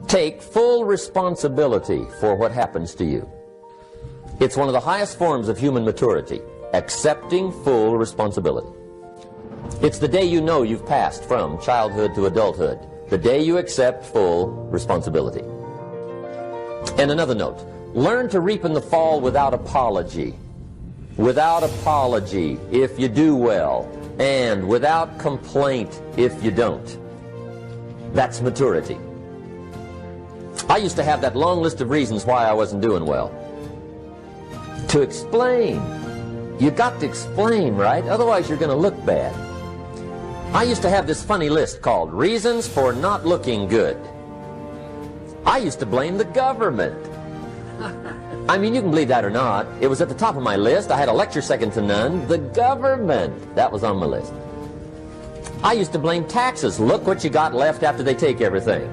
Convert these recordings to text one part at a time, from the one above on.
Take full responsibility for what happens to you. It's one of the highest forms of human maturity, accepting full responsibility. It's the day you know you've passed from childhood to adulthood, the day you accept full responsibility. And another note, learn to reap in the fall without apology. Without apology if you do well, and without complaint if you don't. That's maturity. I used to have that long list of reasons why I wasn't doing well. To explain. You got to explain, right? Otherwise you're going to look bad. I used to have this funny list called Reasons for Not Looking Good. I used to blame the government. I mean, you can believe that or not. It was at the top of my list. I had a lecture second to none. The government. That was on my list. I used to blame taxes. Look what you got left after they take everything.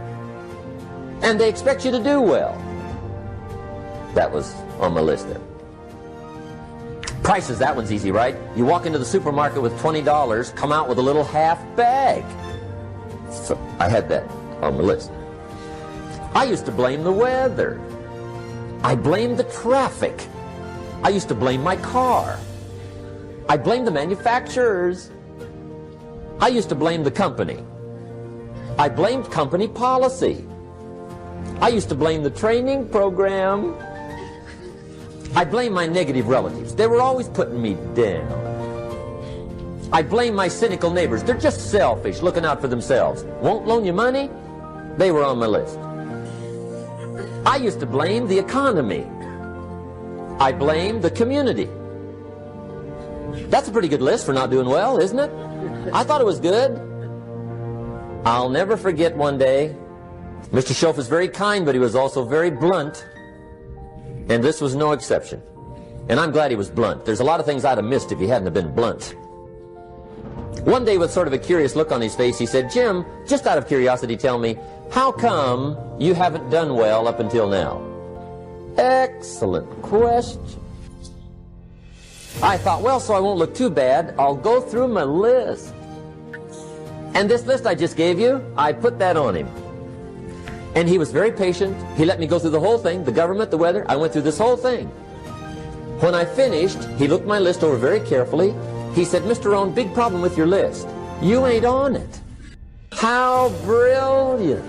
And they expect you to do well. That was on my list there. Prices, that one's easy, right? You walk into the supermarket with $20, come out with a little half bag. So I had that on my list. I used to blame the weather. I blamed the traffic. I used to blame my car. I blamed the manufacturers. I used to blame the company. I blamed company policy. I used to blame the training program. I blame my negative relatives. They were always putting me down. I blame my cynical neighbors. They're just selfish, looking out for themselves. Won't loan you money? They were on my list. I used to blame the economy. I blamed the community. That's a pretty good list for not doing well, isn't it? I thought it was good. I'll never forget one day, Mr. Schoaf was very kind, but he was also very blunt. And this was no exception. And I'm glad he was blunt. There's a lot of things I'd have missed if he hadn't have been blunt. One day, with sort of a curious look on his face, he said, "Jim, just out of curiosity, tell me, how come you haven't done well up until now?" Excellent question. I thought, well, so I won't look too bad, I'll go through my list. And this list I just gave you, I put that on him. And he was very patient. He let me go through the whole thing, the government, the weather. I went through this whole thing. When I finished, he looked my list over very carefully. He said, "Mr. Rohn, big problem with your list. You ain't on it." How brilliant.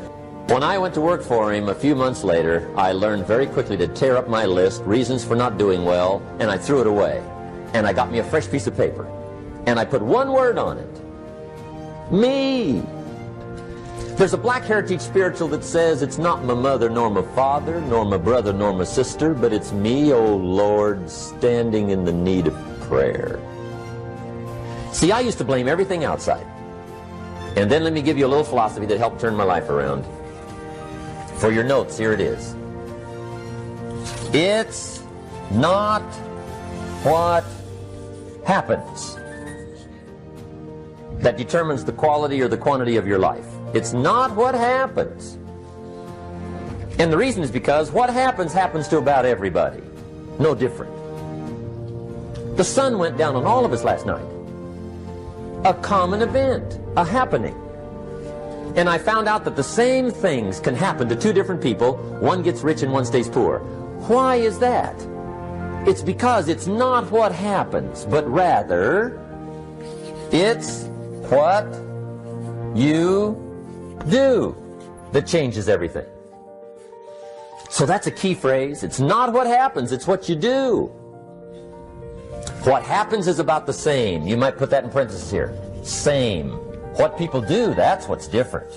When I went to work for him a few months later, I learned very quickly to tear up my list, reasons for not doing well, and I threw it away. And I got me a fresh piece of paper. And I put one word on it. Me. There's a Black Heritage spiritual that says, "It's not my mother nor my father, nor my brother nor my sister, but it's me, oh Lord, standing in the need of prayer." See, I used to blame everything outside. And then let me give you a little philosophy that helped turn my life around. For your notes, here it is. It's not what happens that determines the quality or the quantity of your life. It's not what happens. And the reason is because what happens happens to about everybody. No different. The sun went down on all of us last night. A common event, a happening. And I found out that the same things can happen to two different people. One gets rich and one stays poor. Why is that? It's because it's not what happens, but rather it's what you do that changes everything. So that's a key phrase. It's not what happens, it's what you do. What happens is about the same. You might put that in parentheses here. Same. What people do, that's what's different.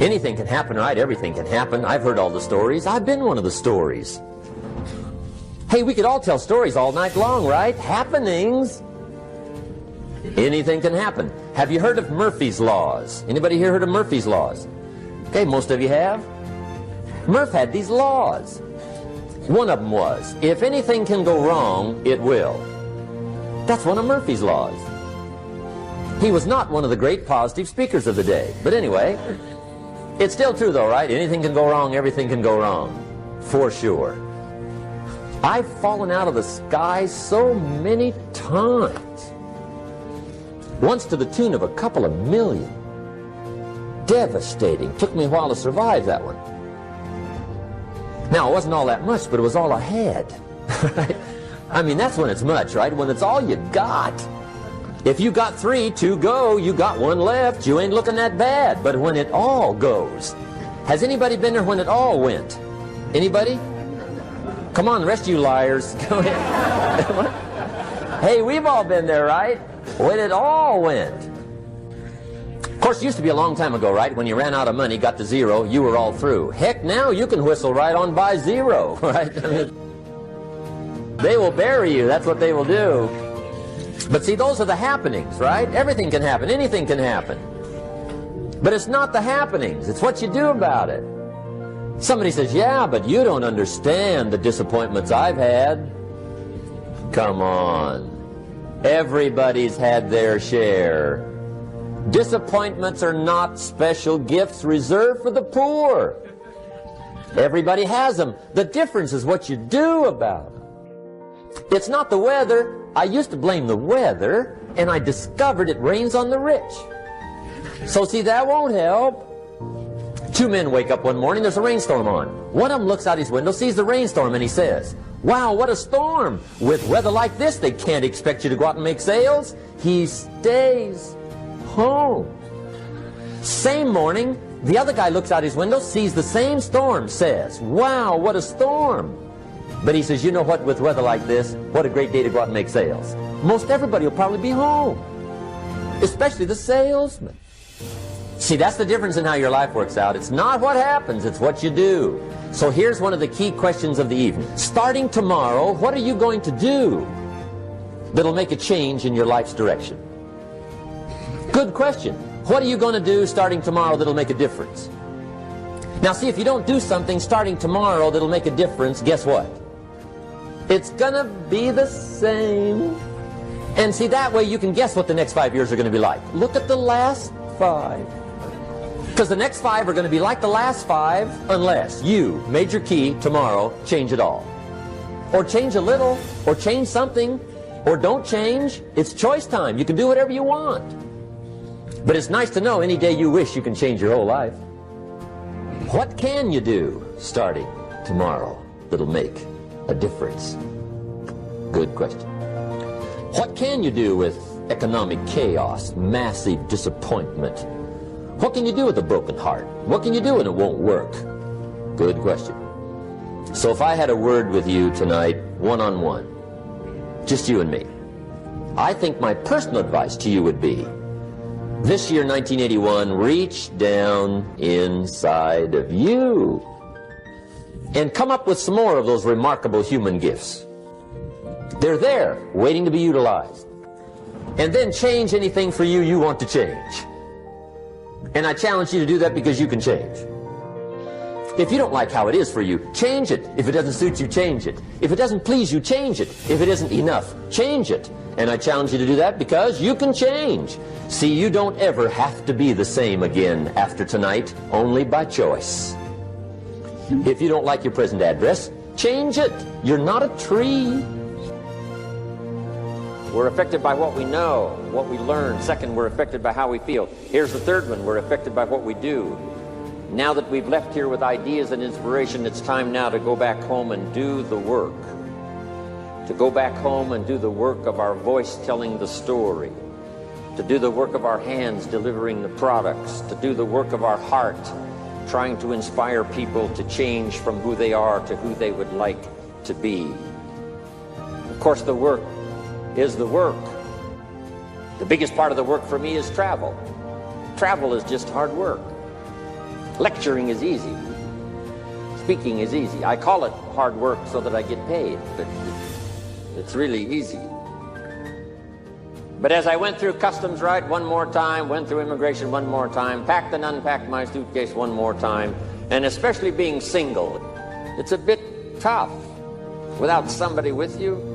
Anything can happen, right? Everything can happen. I've heard all the stories. I've been one of the stories. Hey, we could all tell stories all night long, right? Happenings. Anything can happen. Have you heard of Murphy's Laws? Anybody here heard of Murphy's Laws? Okay, most of you have. Murph had these laws. One of them was, if anything can go wrong, it will. That's one of Murphy's Laws. He was not one of the great positive speakers of the day. But anyway, it's still true though, right? Anything can go wrong, everything can go wrong. For sure. I've fallen out of the sky so many times. Once to the tune of a couple of million. devastating. Took me a while to survive that one. Now, it wasn't all that much, but it was all I had. Right? I mean, that's when it's much, right? When it's all you got. If you got 3, 2 go, you got 1 left, you ain't looking that bad. But when it all goes, has anybody been there when it all went? Anybody? Come on, the rest of you liars. Go ahead. Hey, we've all been there, right? When it all went. Of course, it used to be a long time ago, right? When you ran out of money, got to 0, you were all through. Heck, now you can whistle right on by 0, right? I mean, they will bury you. That's what they will do. But see, those are the happenings, right? Everything can happen. Anything can happen. But it's not the happenings. It's what you do about it. Somebody says, yeah, but you don't understand the disappointments I've had. Come on. Everybody's had their share. Disappointments are not special gifts reserved for the poor. Everybody has them. The difference is what you do about them. It's not the weather. I used to blame the weather, and I discovered it rains on the rich. So see, that won't help. 2 men wake up one morning, there's a rainstorm on. One of them looks out his window, sees the rainstorm, and he says, wow, what a storm. With weather like this, they can't expect you to go out and make sales. He stays home. Same morning, the other guy looks out his window, sees the same storm, says, wow, what a storm. But he says, you know what, with weather like this, what a great day to go out and make sales. Most everybody will probably be home, especially the salesman. See, that's the difference in how your life works out. It's not what happens, it's what you do. So here's one of the key questions of the evening. Starting tomorrow, what are you going to do that'll make a change in your life's direction? Good question. What are you going to do starting tomorrow that'll make a difference? Now see, if you don't do something starting tomorrow that'll make a difference, guess what? It's going to be the same. And see, that way you can guess what the next 5 years are going to be like. Look at the last 5. Because the next 5 are going to be like the last 5 unless you, major key, tomorrow, change it all. Or change a little, or change something, or don't change. It's choice time. You can do whatever you want. But it's nice to know any day you wish you can change your whole life. What can you do starting tomorrow that'll make a difference? Good question. What can you do with economic chaos, massive disappointment? What can you do with a broken heart? What can you do when it won't work? Good question. So if I had a word with you tonight, one-on-one, just you and me, I think my personal advice to you would be, this year, 1981, reach down inside of you and come up with some more of those remarkable human gifts. They're there, waiting to be utilized. And then change anything for you want to change. And I challenge you to do that because you can change. If you don't like how it is for you, change it. If it doesn't suit you, change it. If it doesn't please you, change it. If it isn't enough, change it. And I challenge you to do that because you can change. See, you don't ever have to be the same again after tonight, only by choice. If you don't like your present address, change it. You're not a tree. We're affected by what we know, what we learn. Second, we're affected by how we feel. Here's the third one. We're affected by what we do. Now that we've left here with ideas and inspiration, it's time now to go back home and do the work. To go back home and do the work of our voice telling the story. To do the work of our hands delivering the products. To do the work of our heart trying to inspire people to change from who they are to who they would like to be. Of course, the work is the work. The biggest part of the work for me is travel. Travel is just hard work. Lecturing is easy. Speaking is easy. I call it hard work so that I get paid, but it's really easy. But as I went through customs right one more time, went through immigration one more time, packed and unpacked my suitcase one more time, and especially being single, it's a bit tough without somebody with you.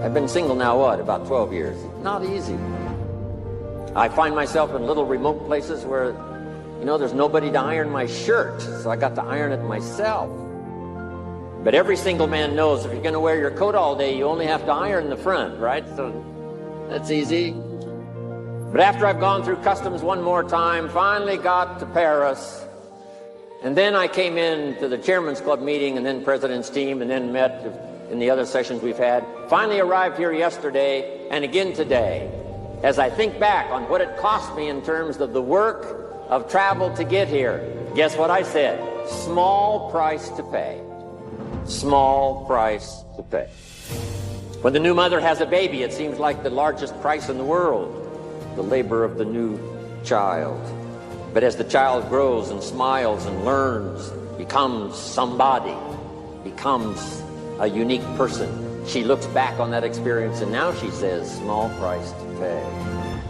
I've been single now, what, about 12 years. Not easy. I find myself in little remote places where, you know, there's nobody to iron my shirt, so I got to iron it myself. But every single man knows if you're going to wear your coat all day, you only have to iron the front, right? So that's easy. But after I've gone through customs one more time, finally got to Paris, and then I came in to the Chairman's Club meeting, and then President's team, and then met in the other sessions we've had. Finally arrived here yesterday, and again today. As I think back on what it cost me in terms of the work of travel to get here, guess what I said? Small price to pay. Small price to pay. When the new mother has a baby, it seems like the largest price in the world, the labor of the new child. But as the child grows and smiles and learns, becomes somebody, becomes a unique person, she looks back on that experience and now she says, small price to pay.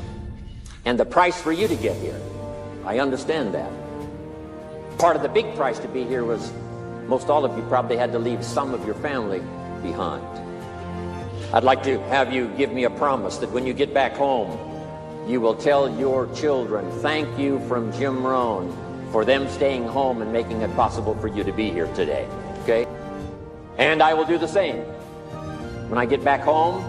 And the price for you to get here, I understand that. Part of the big price to be here was most all of you probably had to leave some of your family behind. I'd like to have you give me a promise that when you get back home, you will tell your children, thank you from Jim Rohn for them staying home and making it possible for you to be here today, okay? And I will do the same. When I get back home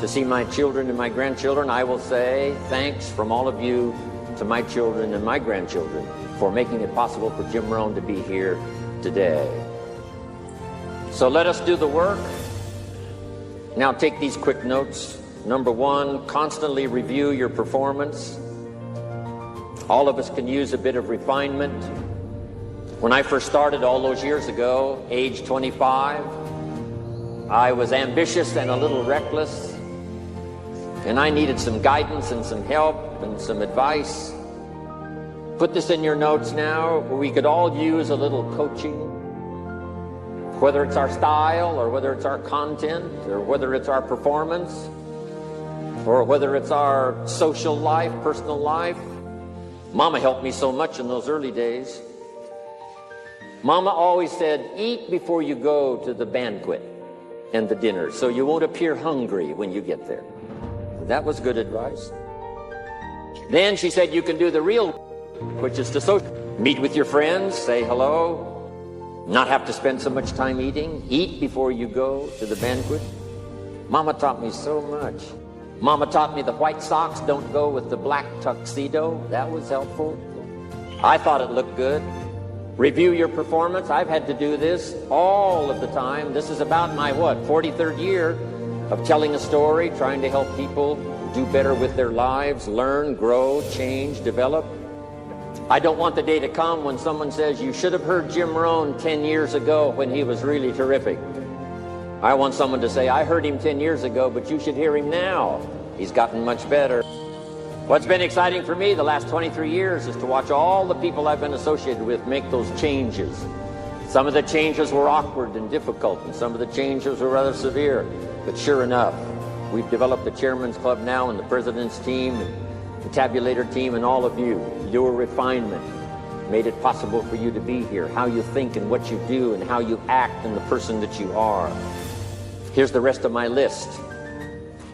to see my children and my grandchildren, I will say thanks from all of you to my children and my grandchildren for making it possible for Jim Rohn to be here today. So let us do the work. Now take these quick notes. Number one, constantly review your performance. All of us can use a bit of refinement. When I first started all those years ago, age 25, I was ambitious and a little reckless, and I needed some guidance and some help and some advice. Put this in your notes now. We could all use a little coaching, whether it's our style or whether it's our content or whether it's our performance or whether it's our social life, personal life. Mama helped me so much in those early days. Mama always said, eat before you go to the banquet and the dinner so you won't appear hungry when you get there. That was good advice. Then she said you can do the real, which is to social. Meet with your friends, say hello, not have to spend so much time eating, eat before you go to the banquet. Mama taught me so much. Mama taught me the white socks don't go with the black tuxedo. That was helpful. I thought it looked good. Review your performance. I've had to do this all of the time. This is about my, 43rd year of telling a story, trying to help people do better with their lives, learn, grow, change, develop. I don't want the day to come when someone says, you should have heard Jim Rohn 10 years ago when he was really terrific. I want someone to say, I heard him 10 years ago, but you should hear him now. He's gotten much better. What's been exciting for me the last 23 years is to watch all the people I've been associated with make those changes. Some of the changes were awkward and difficult, and some of the changes were rather severe. But sure enough, we've developed the Chairman's Club now and the President's team and the Tabulator team and all of you. Your refinement made it possible for you to be here. How you think and what you do and how you act and the person that you are. Here's the rest of my list.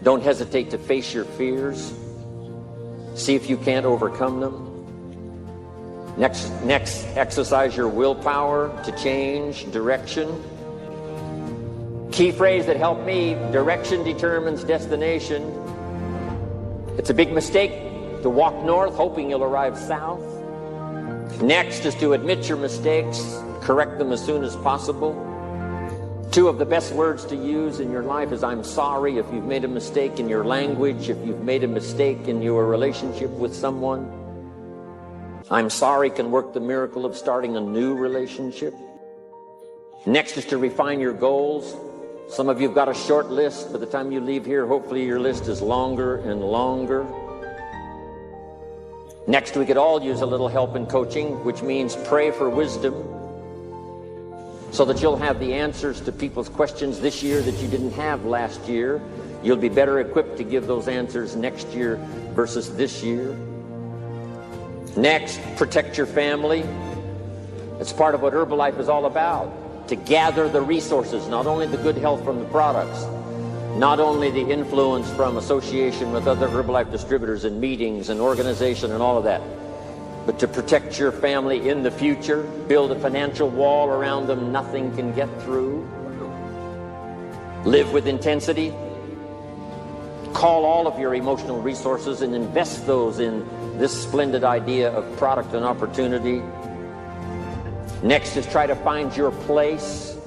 Don't hesitate to face your fears. See if you can't overcome them. Next, exercise your willpower to change direction. Key phrase that helped me, direction determines destination. It's a big mistake to walk north hoping you'll arrive south. Next is to admit your mistakes, correct them as soon as possible. Two of the best words to use in your life is I'm sorry if you've made a mistake in your language, if you've made a mistake in your relationship with someone. I'm sorry can work the miracle of starting a new relationship. Next is to refine your goals. Some of you have got a short list. By the time you leave here, hopefully your list is longer and longer. Next, we could all use a little help in coaching, which means pray for wisdom, so that you'll have the answers to people's questions this year that you didn't have last year. You'll be better equipped to give those answers next year versus this year. Next, protect your family. It's part of what Herbalife is all about, to gather the resources, not only the good health from the products, not only the influence from association with other Herbalife distributors and meetings and organization and all of that, but to protect your family in the future, build a financial wall around them nothing can get through. Live with intensity. call all of your emotional resources and invest those in this splendid idea of product and opportunity. Next is try to find your place,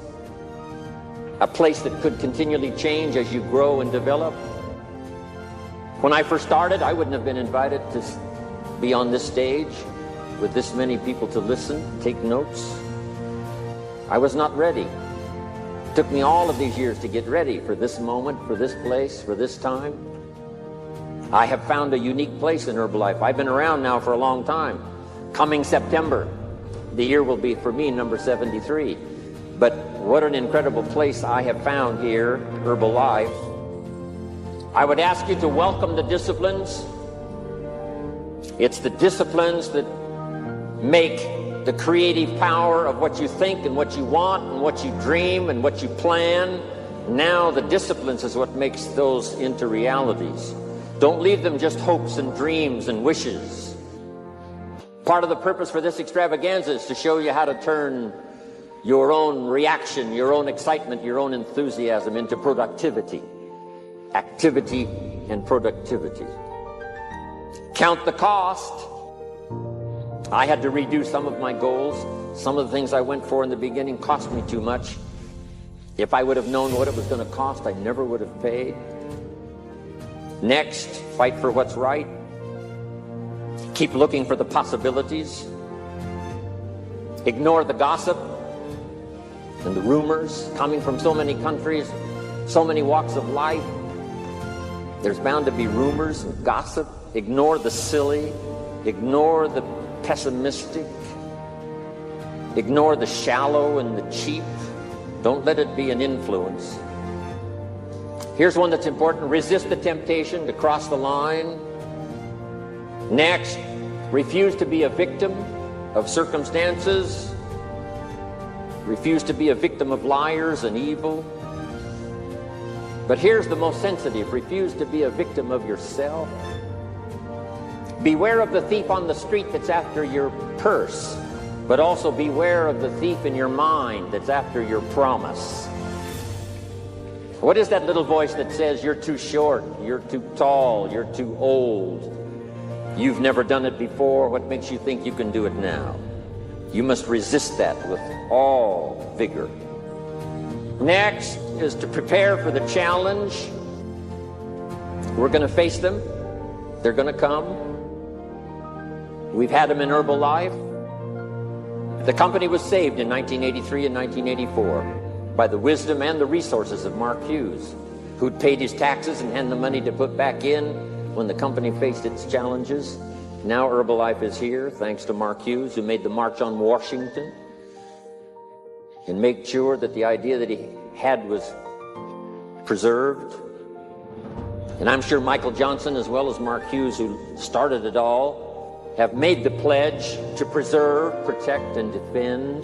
a place that could continually change as you grow and develop. When I first started, I wouldn't have been invited to be on this stage with this many people to listen, take notes. I was not ready. It took me all of these years to get ready for this moment, for this place, for this time. I have found a unique place in Herbalife. I've been around now for a long time. Coming September, the year will be for me number 73. But what an incredible place I have found here, Herbalife. I would ask you to welcome the disciplines. It's the disciplines that make the creative power of what you think and what you want and what you dream and what you plan. Now the disciplines is what makes those into realities. Don't leave them just hopes and dreams and wishes. Part of the purpose for this extravaganza is to show you how to turn your own reaction, your own excitement, your own enthusiasm into productivity. Activity and productivity. Count the cost. I had to redo some of my goals. Some of the things I went for in the beginning cost me too much. If I would have known what it was going to cost, I never would have paid. Next, fight for what's right. Keep looking for the possibilities. Ignore the gossip and the rumors coming from so many countries, so many walks of life. There's bound to be rumors and gossip. Ignore the silly. Ignore the pessimistic. Ignore the shallow and the cheap. Don't let it be an influence. Here's one that's important. Resist the temptation to cross the line. Next, refuse to be a victim of circumstances. Refuse to be a victim of liars and evil. But here's the most sensitive. Refuse to be a victim of yourself. Beware of the thief on the street that's after your purse, but also beware of the thief in your mind that's after your promise. What is that little voice that says you're too short, you're too tall, you're too old, you've never done it before, what makes you think you can do it now? You must resist that with all vigor. Next is to prepare for the challenge. We're going to face them. They're going to come. We've had them in Herbalife. The company was saved in 1983 and 1984 by the wisdom and the resources of Mark Hughes, who'd paid his taxes and had the money to put back in when the company faced its challenges. Now Herbalife is here, thanks to Mark Hughes, who made the March on Washington and made sure that the idea that he had was preserved. And I'm sure Michael Johnson, as well as Mark Hughes, who started it all, have made the pledge to preserve, protect, and defend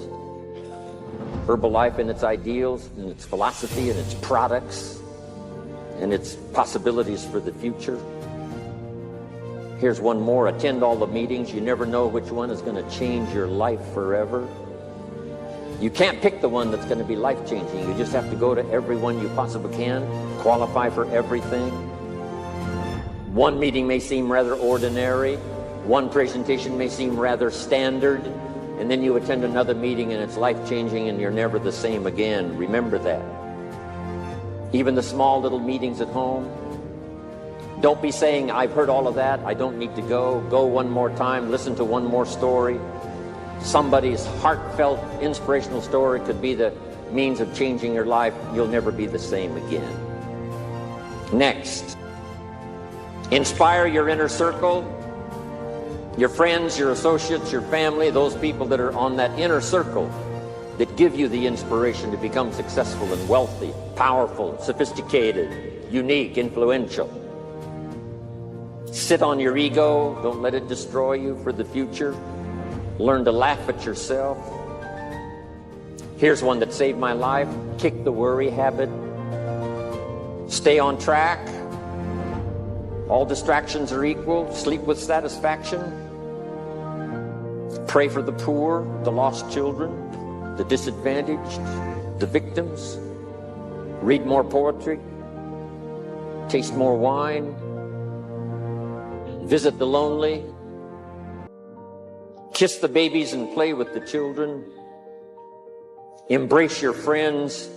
Herbalife and its ideals and its philosophy and its products and its possibilities for the future. Here's one more. Attend all the meetings. You never know which one is going to change your life forever. You can't pick the one that's going to be life-changing. You just have to go to every one you possibly can, qualify for everything. One meeting may seem rather ordinary. One presentation may seem rather standard. And then you attend another meeting and it's life-changing and you're never the same again. Remember that. Even the small little meetings at home. Don't be saying, I've heard all of that, I don't need to go. Go one more time, listen to one more story. Somebody's heartfelt, inspirational story could be the means of changing your life. You'll never be the same again. Next, inspire your inner circle, your friends, your associates, your family, those people that are on that inner circle that give you the inspiration to become successful and wealthy, powerful, sophisticated, unique, influential. Sit on your ego. Don't let it destroy you for the future. Learn to laugh at yourself. Here's one that saved my life. Kick the worry habit. Stay on track. All distractions are equal. Sleep with satisfaction. Pray for the poor, the lost children, the disadvantaged, the victims. Read more poetry. taste more wine, visit the lonely, kiss the babies and play with the children, embrace your friends,